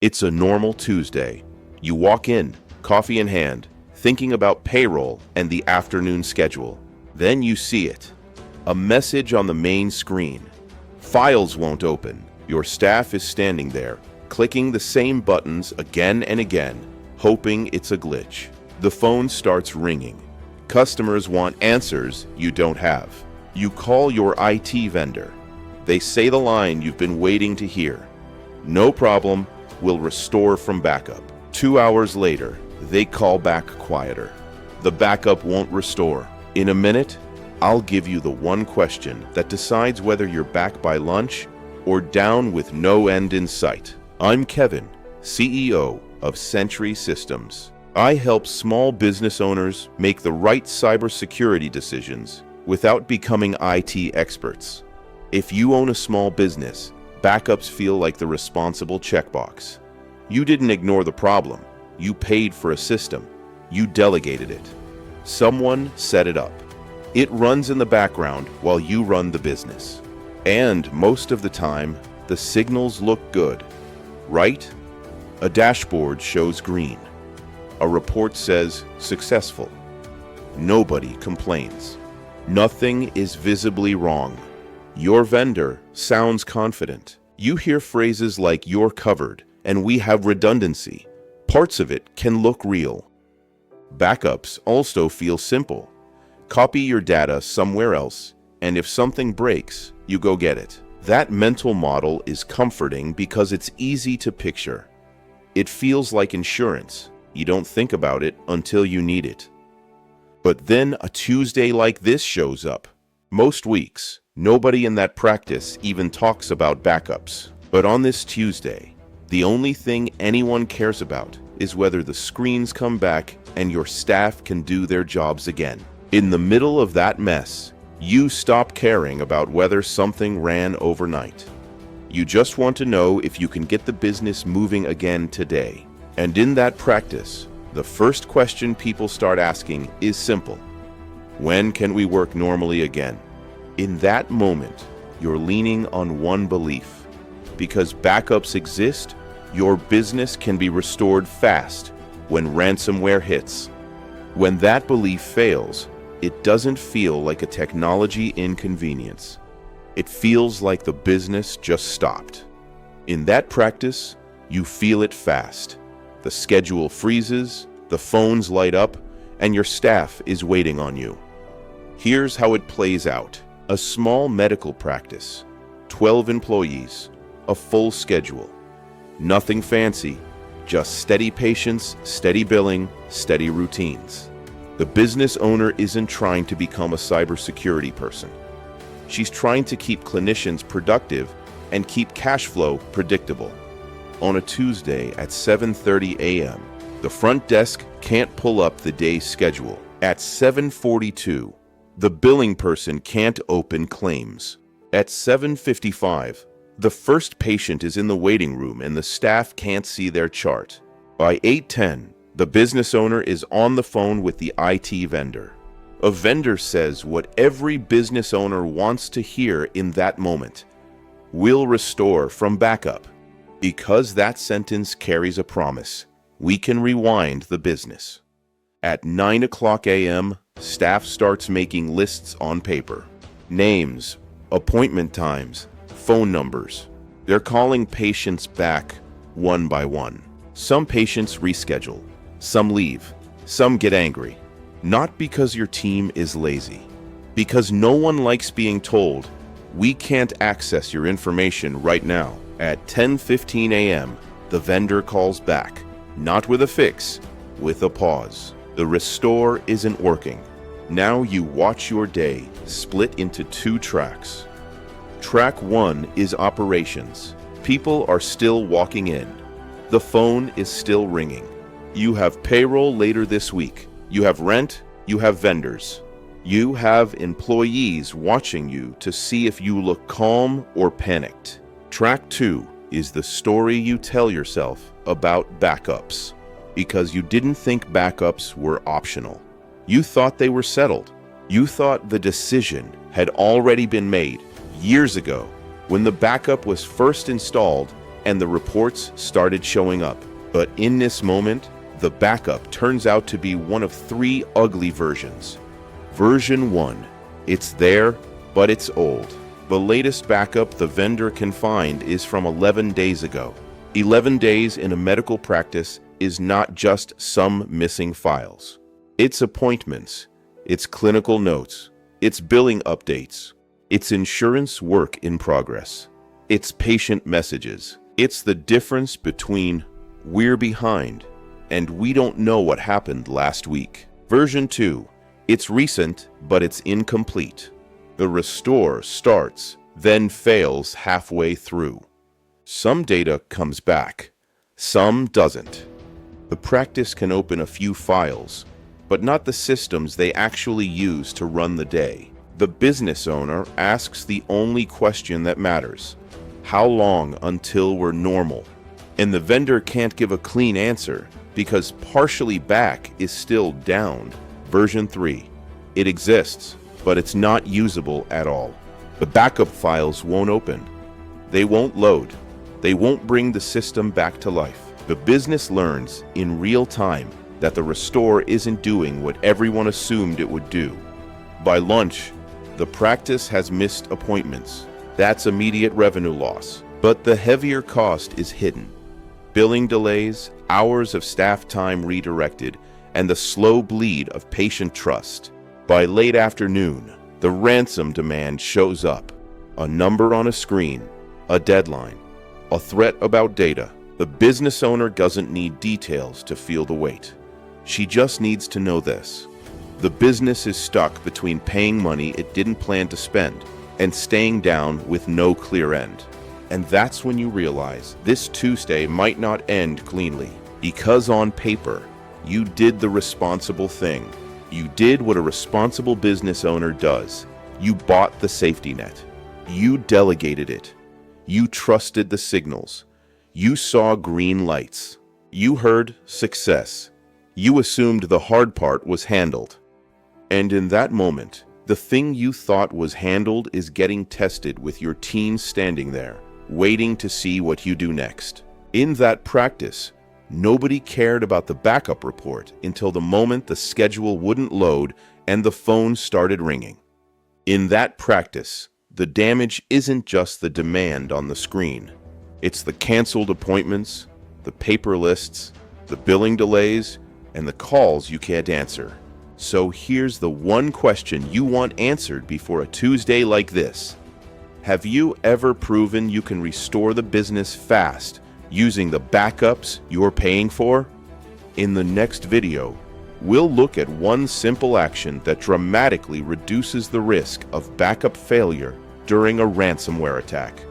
It's a normal Tuesday. You walk in, coffee in hand, thinking about payroll and the afternoon schedule. Then you see it. A message on the main screen. Files won't open. Your staff is standing there, clicking the same buttons again and again, hoping it's a glitch. The phone starts ringing. Customers want answers you don't have. You call your IT vendor. They say the line you've been waiting to hear. No problem, we'll restore from backup. 2 hours later, they call back quieter. The backup won't restore. In a minute, I'll give you the one question that decides whether you're back by lunch or down with no end in sight. I'm Kevin, CEO of Sentry Systems. I help small business owners make the right cybersecurity decisions without becoming IT experts. If you own a small business, backups feel like the responsible checkbox. You didn't ignore the problem. You paid for a system. You delegated it. Someone set it up. It runs in the background while you run the business. And most of the time, the signals look good, right? A dashboard shows green. A report says successful. Nobody complains. Nothing is visibly wrong. Your vendor sounds confident. You hear phrases like "you're covered" and "we have redundancy." Parts of it can look real. Backups also feel simple. Copy your data somewhere else, and if something breaks, you go get it. That mental model is comforting because it's easy to picture. It feels like insurance. You don't think about it until you need it. But then a Tuesday like this shows up. Most weeks, nobody in that practice even talks about backups. But on this Tuesday, the only thing anyone cares about is whether the screens come back and your staff can do their jobs again. In the middle of that mess, you stop caring about whether something ran overnight. You just want to know if you can get the business moving again today. And in that practice, the first question people start asking is simple. When can we work normally again? In that moment, you're leaning on one belief. Because backups exist, your business can be restored fast when ransomware hits. When that belief fails, it doesn't feel like a technology inconvenience. It feels like the business just stopped. In that practice, you feel it fast. The schedule freezes, the phones light up, and your staff is waiting on you. Here's how it plays out. A small medical practice, 12 employees, a full schedule. Nothing fancy, just steady patients, steady billing, steady routines. The business owner isn't trying to become a cybersecurity person. She's trying to keep clinicians productive and keep cash flow predictable. On a Tuesday at 7:30 a.m., the front desk can't pull up the day's schedule. At 7:42, the billing person can't open claims. At 7:55, the first patient is in the waiting room and the staff can't see their chart. By 8:10, the business owner is on the phone with the IT vendor. A vendor says what every business owner wants to hear in that moment. We'll restore from backup. Because that sentence carries a promise, we can rewind the business. At 9 o'clock a.m., staff starts making lists on paper. Names, appointment times, phone numbers. They're calling patients back one by one. Some patients reschedule. Some leave. Some get angry. Not because your team is lazy. Because no one likes being told, we can't access your information right now. At 10:15 a.m., the vendor calls back. Not with a fix, with a pause. The restore isn't working. Now you watch your day split into two tracks. Track 1 is operations. People are still walking in. The phone is still ringing. You have payroll later this week. You have rent. You have vendors. You have employees watching you to see if you look calm or panicked. Track 2 is the story you tell yourself about backups. Because you didn't think backups were optional. You thought they were settled. You thought the decision had already been made years ago. When the backup was first installed, and the reports started showing up. But in this moment, the backup turns out to be one of 3 ugly versions. Version 1. It's there, but it's old. The latest backup the vendor can find is from 11 days ago. 11 days in a medical practice is not just some missing files. It's appointments, it's clinical notes, it's billing updates, it's insurance work in progress, it's patient messages. It's the difference between "we're behind" and "we don't know what happened last week." Version 2. It's recent, but it's incomplete. The restore starts, then fails halfway through. Some data comes back, some doesn't. The practice can open a few files, but not the systems they actually use to run the day. The business owner asks the only question that matters: how long until we're normal? And the vendor can't give a clean answer because partially back is still down. Version 3. It exists, but it's not usable at all. The backup files won't open. They won't load. They won't bring the system back to life. The business learns in real time that the restore isn't doing what everyone assumed it would do. By lunch, the practice has missed appointments. That's immediate revenue loss. But the heavier cost is hidden. Billing delays, hours of staff time redirected, and the slow bleed of patient trust. By late afternoon, the ransom demand shows up. A number on a screen, a deadline, a threat about data. The business owner doesn't need details to feel the weight. She just needs to know this: the business is stuck between paying money it didn't plan to spend and staying down with no clear end. And that's when you realize this Tuesday might not end cleanly, because on paper, you did the responsible thing. You did what a responsible business owner does. You bought the safety net. You delegated it. You trusted the signals. You saw green lights. You heard success. You assumed the hard part was handled. And in that moment, the thing you thought was handled is getting tested with your team standing there, waiting to see what you do next. In that practice, nobody cared about the backup report until the moment the schedule wouldn't load and the phone started ringing. In that practice, the damage isn't just the demand on the screen. It's the canceled appointments, the paper lists, the billing delays, and the calls you can't answer. So here's the one question you want answered before a Tuesday like this. Have you ever proven you can restore the business fast using the backups you're paying for? In the next video, we'll look at one simple action that dramatically reduces the risk of backup failure during a ransomware attack.